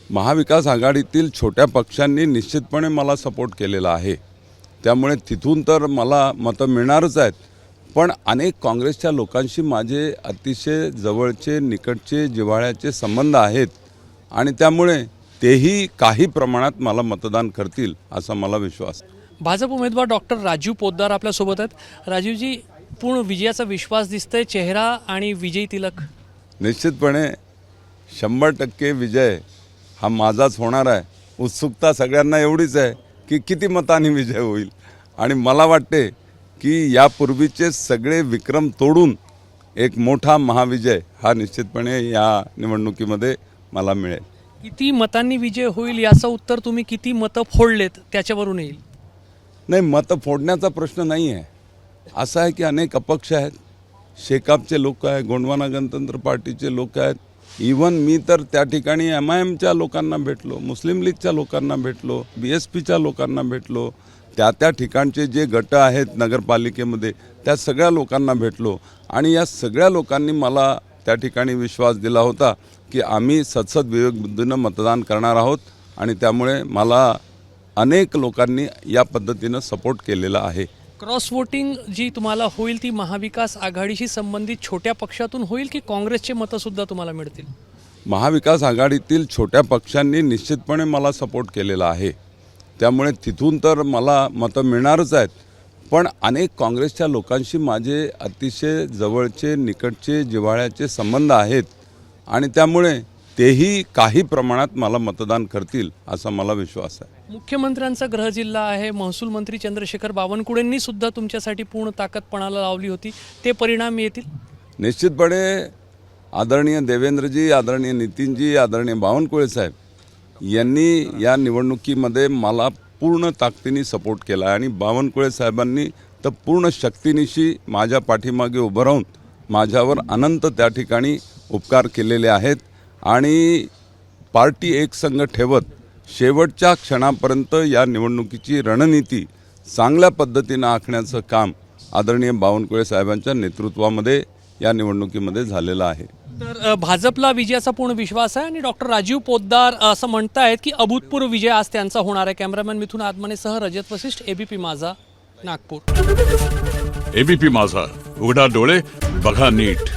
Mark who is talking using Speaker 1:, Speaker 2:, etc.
Speaker 1: महाविकास आघाडीतील छोट्या पक्षांनी निश्चितपणे मला सपोर्ट केलेला आहे, त्यामुळे तिथून तर मला मतं मिळणारच आहेत। पण अनेक काँग्रेसच्या लोकांशी माझे अतिशय जवळचे निकटचे जिव्हाळ्याचे संबंध आहेत आणि त्यामुळे तेही काही प्रमाणात मला मतदान करतील असा मला विश्वास आहे।
Speaker 2: भाजप उमेदवार डॉक्टर राजीव पोद्दार आपल्यासोबत आहेत। राजीवजी, पूर्ण विजयाचा विश्वास दिसतोय चेहरा आणि विजयी तिलक।
Speaker 1: निश्चितपणे 100% विजय हा माझाच होणार आहे। उत्सुकता सगळ्यांना एवढीच आहे की किती मतांनी विजय होईल आणि मला वाटते की यापूर्वीचे सगळे विक्रम तोडून एक मोठा महाविजय हा निश्चितपणे या निवडणुकीमध्ये मला मिळेल।
Speaker 2: किती मतांनी विजय होईल याचं उत्तर तुम्ही किती मतं फोडलेत त्याच्यावरून येईल।
Speaker 1: नाही, मतं फोडण्याचा प्रश्न नाही आहे। असं आहे की अनेक अपक्ष आहेत, शेकापचे लोक आहेत, गोंडवाना गणतंत्र पार्टीचे लोक आहेत, इवन मी तर त्या ठिकाणी MIMच्या लोकांना भेटलो, मुस्लिम लीगच्या लोकांना भेटलो, BSPच्या लोकांना भेटलो, त्या ठिकाणचे जे गट आहेत नगरपालिकेमध्ये त्या सगळ्या लोकांना भेटलो आणि या सगळ्या लोकांनी मला त्या ठिकाणी विश्वास दिला होता की आम्ही सदसद विवेकबुद्धीनं मतदान करणार आहोत आणि त्यामुळे मला अनेक लोकांनी या पद्धतीनं सपोर्ट केलेला आहे।
Speaker 2: क्रॉस वोटिंग जी तुम्हाला होईल ती महाविकास आघाडीशी संबंधित छोट्या पक्षातून होईल की काँग्रेसचे मतं सुद्धा तुम्हाला मिळतील।
Speaker 1: महाविकास आघाडीतील छोट्या पक्षांनी निश्चितपणे मला सपोर्ट केलेला आहे, त्यामुळे तिथून तर मला मतं मिळणारच आहेत। पण अनेक काँग्रेसच्या लोकांशी माझे अतिशय जवळचे निकटचे जिव्हाळ्याचे संबंध आहेत आणि त्यामुळे तेही काही प्रमाणात मला मतदान करतील असा मला विश्वास आहे।
Speaker 2: मुख्यमंत्र्यांचा गृह जिल्हा आहे, महसूल मंत्री चंद्रशेखर बावनकुळेंनी सुद्धा तुमच्यासाठी पूर्ण ताकद पणाला लावली होती, ते परिणाम येतील।
Speaker 1: निश्चितपणे आदरणीय देवेंद्रजी, आदरणीय नितीनजी, आदरणीय बावनकुळे साहेब यांनी या निवडणुकीमध्ये मला पूर्ण ताकदीने सपोर्ट केला आणि बावनकुळे साहेबांनी तर पूर्ण शक्तीनिशी माझ्या पाठीमागे उभं राहून माझ्यावर अनंत त्या ठिकाणी उपकार केलेले आहेत आणि पार्टी एकसंघ ठेवत शेवटच्या क्षणापर्यंत या निवडणुकीची रणनीती चांगल्या पद्धतीनं आखण्याचं काम आदरणीय बावनकुळे साहेबांच्या नेतृत्वामध्ये या निवडणुकीमध्ये झालेलं आहे।
Speaker 2: तर भाजपला विजयाचा पूर्ण विश्वास आहे आणि डॉक्टर राजीव पोद्दार असं म्हणतायत की अभूतपूर्व विजय आज त्यांचा होणार आहे। कॅमेरामॅन मिथुन आदमानेसह रजत वशिष्ठ, ABP माझा, नागपूर।
Speaker 3: ABP माझा, उघडा डोळे बघा नीट।